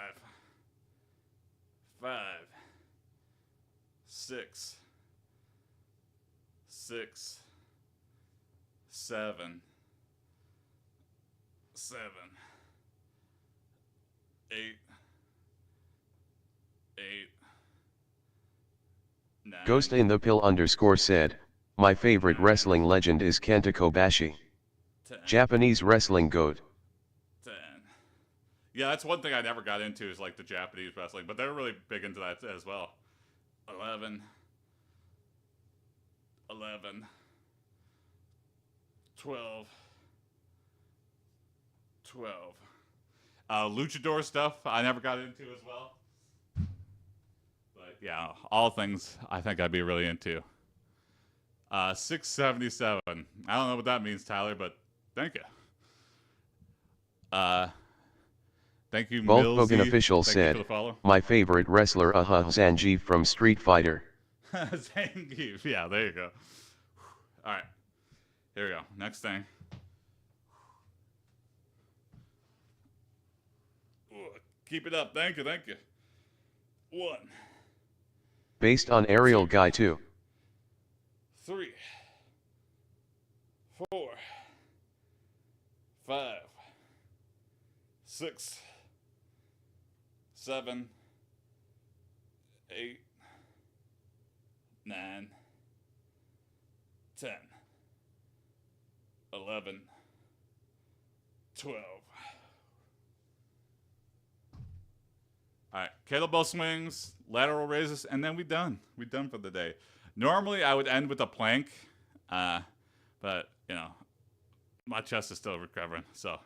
[SPEAKER 1] 5, 6, 6, 7, 7, 8, 8, 9.
[SPEAKER 2] Ghost in the Pill _ said, my favorite wrestling legend is Kenta Kobashi.
[SPEAKER 1] 10,
[SPEAKER 2] Japanese wrestling goat.
[SPEAKER 1] 10. Yeah, that's one thing I never got into is like the Japanese wrestling, but they're really big into that as well. 11, 11, 12, 12. Luchador stuff I never got into as well. But yeah, all things I think I'd be really into. 677. I don't know what that means, Tyler, but thank you. Thank you,
[SPEAKER 2] Bulk
[SPEAKER 1] Millsy.
[SPEAKER 2] Bogan Official
[SPEAKER 1] Thank
[SPEAKER 2] said,
[SPEAKER 1] you for the follow.
[SPEAKER 2] my favorite wrestler Zangief from Street Fighter.
[SPEAKER 1] Zangief. Yeah, there you go. All right. Here we go. Next thing. Ooh, keep it up. Thank you. Thank you. 1.
[SPEAKER 2] Based on Aerial Guy 2.
[SPEAKER 1] 3, 4, 5, 6, 7, 8, 9, 10, 11, 12. All right, kettlebell swings, lateral raises, and then we done. We done for the day. Normally, I would end with a plank, but, you know, my chest is still recovering, so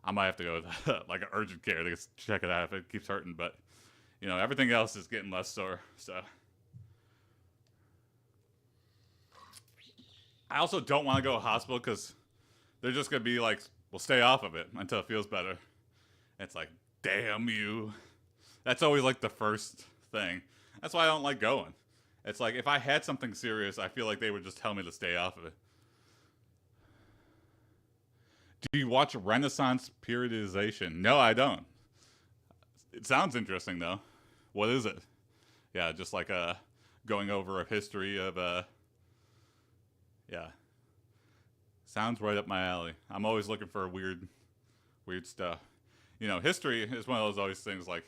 [SPEAKER 1] I might have to go with, like, an urgent care to check it out if it keeps hurting, but, you know, everything else is getting less sore, so. I also don't want to go to hospital because they're just going to be like, well, stay off of it until it feels better. It's like, damn you. That's always, like, the first thing. That's why I don't like going. It's like, if I had something serious, I feel like they would just tell me to stay off of it. Do you watch Renaissance periodization? No, I don't. It sounds interesting, though. What is it? Yeah, just like going over a history of... yeah. Sounds right up my alley. I'm always looking for weird stuff. You know, history is one of those always things like,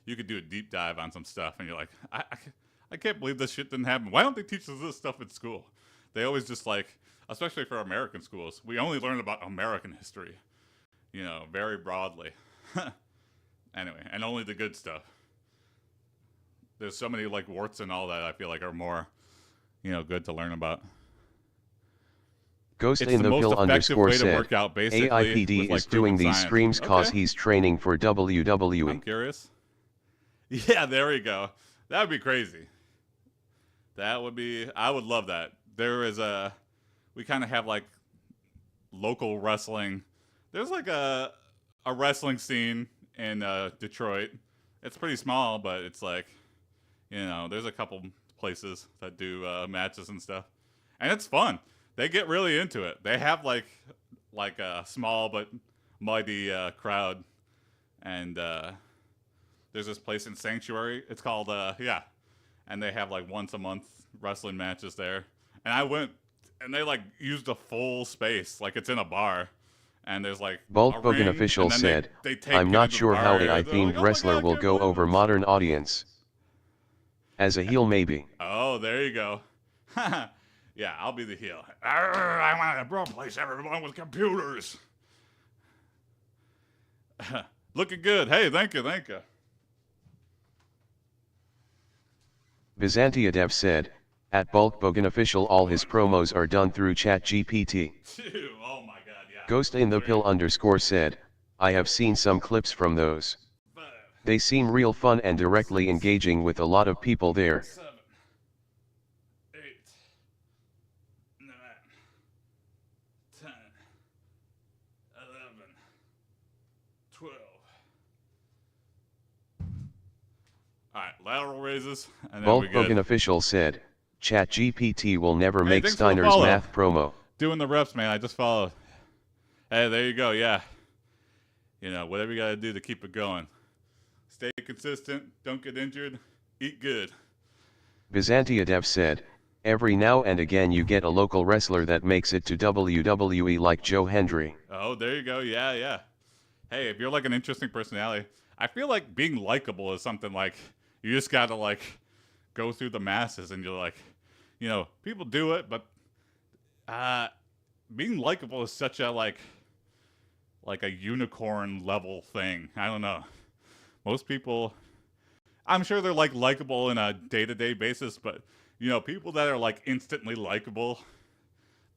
[SPEAKER 1] you could do a deep dive on some stuff, and you're like, I can't believe this shit didn't happen. Why don't they teach us this stuff in school? They always just like, especially for American schools, we only learn about American history, you know, very broadly. Anyway, and only the good stuff. There's so many like warts and all that I feel like are more, you know, good to learn about.
[SPEAKER 2] Ghost
[SPEAKER 1] It's
[SPEAKER 2] in
[SPEAKER 1] the
[SPEAKER 2] the
[SPEAKER 1] most
[SPEAKER 2] Pill
[SPEAKER 1] effective
[SPEAKER 2] _,
[SPEAKER 1] way to
[SPEAKER 2] said,
[SPEAKER 1] work out, basically,
[SPEAKER 2] AIPD
[SPEAKER 1] with, like,
[SPEAKER 2] is doing
[SPEAKER 1] proven
[SPEAKER 2] these
[SPEAKER 1] science.
[SPEAKER 2] streams cause
[SPEAKER 1] Okay.
[SPEAKER 2] he's training for WWE.
[SPEAKER 1] I'm curious. Yeah, there we go. That would be crazy. That would be, I would love that. There is we kind of have like local wrestling. There's like a wrestling scene in Detroit. It's pretty small, but it's like, you know, there's a couple places that do matches and stuff. And it's fun. They get really into it. They have like a small but mighty crowd. And there's this place in Sanctuary. It's called, and they have like once a month wrestling matches there. And I went, and they like used a full space, like it's in a bar. And there's like
[SPEAKER 2] Bulk
[SPEAKER 1] a
[SPEAKER 2] Bogan
[SPEAKER 1] ring,
[SPEAKER 2] Official
[SPEAKER 1] and then
[SPEAKER 2] said,
[SPEAKER 1] they take
[SPEAKER 2] I'm
[SPEAKER 1] you
[SPEAKER 2] not
[SPEAKER 1] into the
[SPEAKER 2] sure
[SPEAKER 1] bar
[SPEAKER 2] how
[SPEAKER 1] area.
[SPEAKER 2] AI
[SPEAKER 1] They're
[SPEAKER 2] themed
[SPEAKER 1] like, "Oh my
[SPEAKER 2] wrestler
[SPEAKER 1] God, I
[SPEAKER 2] will
[SPEAKER 1] can't
[SPEAKER 2] go
[SPEAKER 1] believe
[SPEAKER 2] over
[SPEAKER 1] this."
[SPEAKER 2] modern audience. As a heel maybe.
[SPEAKER 1] Oh, there you go. Yeah, I'll be the heel. I want to replace everyone with computers. Looking good. Hey, thank you, thank you.
[SPEAKER 2] Byzantia Dev said, at Bulk Bogan Official all his promos are done through ChatGPT.
[SPEAKER 1] Oh my God, yeah.
[SPEAKER 2] Ghost in the Pill _ said, I have seen some clips from those. They seem real fun and directly engaging with a lot of people there.
[SPEAKER 1] 7, 8, 9, 10, 11, 12, All right, lateral raises, and then we
[SPEAKER 2] Bulk
[SPEAKER 1] get
[SPEAKER 2] Bogan official said, ChatGPT will never
[SPEAKER 1] Hey,
[SPEAKER 2] make
[SPEAKER 1] thanks for the
[SPEAKER 2] Steiner's
[SPEAKER 1] follow.
[SPEAKER 2] math promo.
[SPEAKER 1] Doing the reps, man. I just followed. Hey, there you go. Yeah. You know, whatever you got to do to keep it going. Stay consistent. Don't get injured. Eat good.
[SPEAKER 2] Byzantiadev said, every now and again you get a local wrestler that makes it to WWE like Joe Hendry.
[SPEAKER 1] Oh, there you go. Yeah, yeah. Hey, if you're like an interesting personality, I feel like being likable is something like you just got to like go through the masses and you're like, you know, people do it, but being likable is such a like a unicorn level thing. I don't know. Most people, I'm sure they're like likable in a day-to-day basis, but you know, people that are like instantly likable,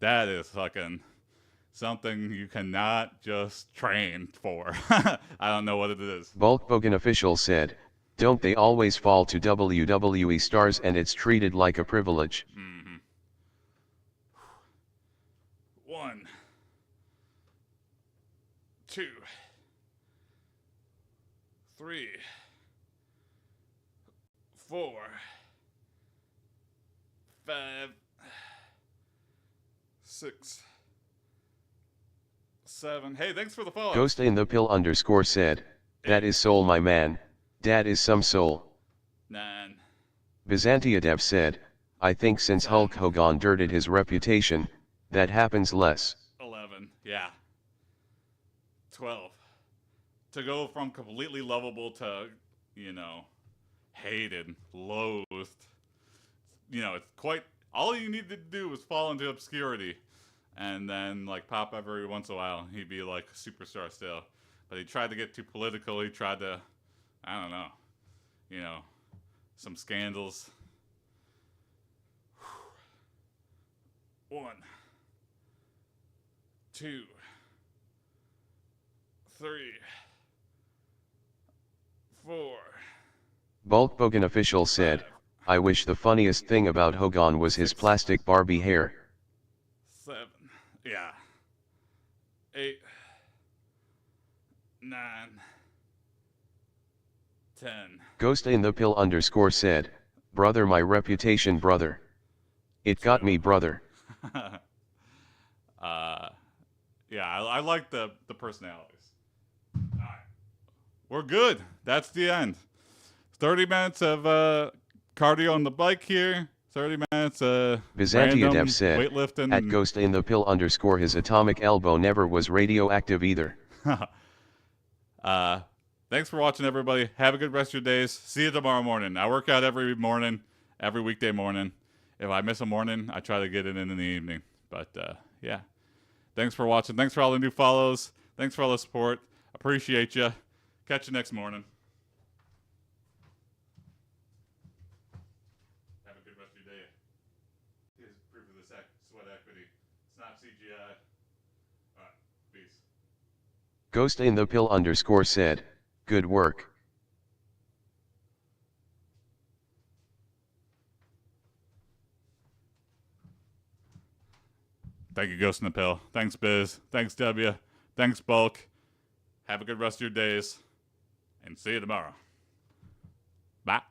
[SPEAKER 1] that is fucking something you cannot just train for. I don't know what it is.
[SPEAKER 2] Bulk Bogan official said, don't they always fall to WWE stars and it's treated like a privilege?
[SPEAKER 1] Mm-hmm. 1, 2, 3, 4, 5, 6, 7. Hey, thanks for the follow.
[SPEAKER 2] Ghost in the pill _ said, that is soul my man, that is some soul.
[SPEAKER 1] 9.
[SPEAKER 2] Byzantiadev said, I think since Hulk Hogan dirted his reputation, that happens less.
[SPEAKER 1] 11. Yeah. 12. To go from completely lovable to, you know, hated, loathed. You know, it's quite, all you need to do is fall into obscurity. And then, like, pop up every once in a while. He'd be, like, a superstar still. But he tried to get too political. He tried to, I don't know, you know, some scandals. 1, 2, 3, 4.
[SPEAKER 2] Bulk Bogan official said, I wish the funniest thing about Hogan was his plastic Barbie hair.
[SPEAKER 1] 7. Yeah. 8. 9. 10.
[SPEAKER 2] Ghost in the pill _ said, brother my reputation brother. It got me brother.
[SPEAKER 1] Yeah, I like the personalities. All right. We're good. That's the end. 30 minutes of cardio on the bike here. 30 minutes
[SPEAKER 2] Byzantiadev said,
[SPEAKER 1] weightlifting.
[SPEAKER 2] at Ghost in the pill _ his atomic elbow never was radioactive either.
[SPEAKER 1] Thanks for watching, everybody. Have a good rest of your days. See you tomorrow morning. I work out every morning, every weekday morning. If I miss a morning, I try to get it in the evening. But, yeah. Thanks for watching. Thanks for all the new follows. Thanks for all the support. Appreciate you. Catch you next morning. Have a good rest of your day. Here's proof of this sweat equity. It's not CGI. All right. Peace.
[SPEAKER 2] Ghost in the pill _ said, good work.
[SPEAKER 1] Thank you, Ghost in the Pill. Thanks, Biz. Thanks, W. Thanks, Bulk. Have a good rest of your days. And see you tomorrow. Bye.